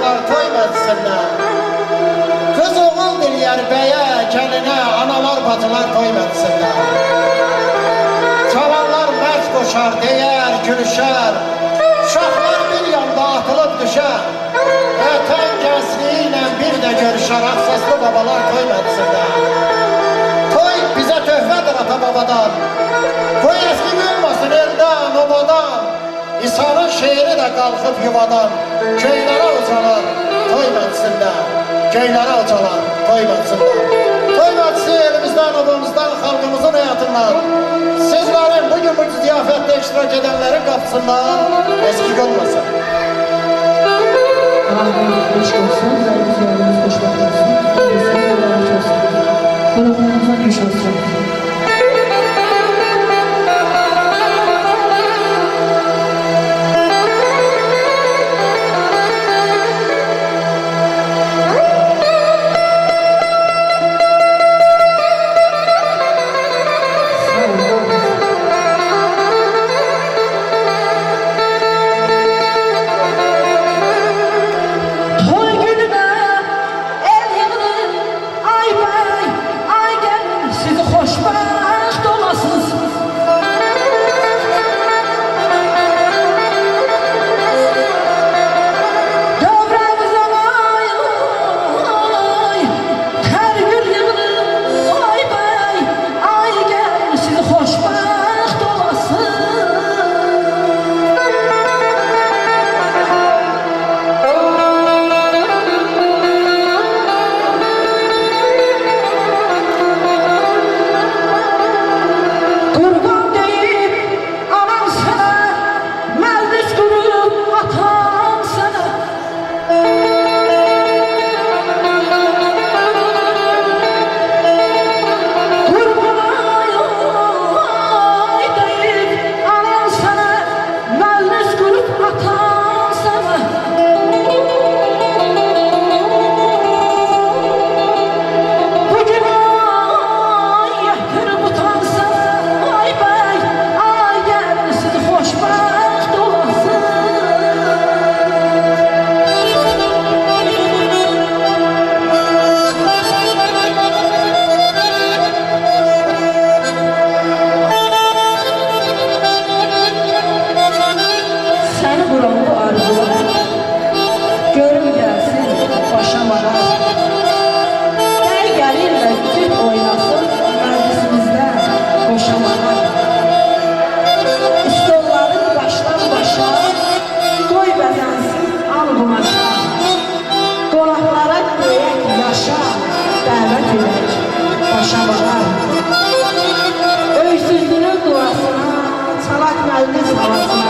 babalar toy etsinler. Kız oğul dilyer beye, geline, analar bacılar toy etsinler. Çalanlar mərd qoşar, deyər, gülüşər. Uşaqlar bir yanda atılıb düşər. Ötən gəncliyi ilə bir də görüşər. Aksaslı babalar toy etsinler. Toy bizə töhvədir ata babadan. Toy eski olmasın eldən, obadan. İsa'nın şeiri de kalkıp yuvadan. Köylere uzalar, toy etsinler. Köylere uzalar, toy etsinler. Toy etsin elimizden, obamızdan, halkımızın hayatından. Sizlerin bugün bu ziyafette iştirak edenlerin kapısından eskik olmasın. Ağabey eşk olsun, zayıf yolumuz hoşbak olsun. Kendisine yollarmış olsun. Konuklarımıza güç olsun. Öksüzlüğün duasına, çalak məlini salasına.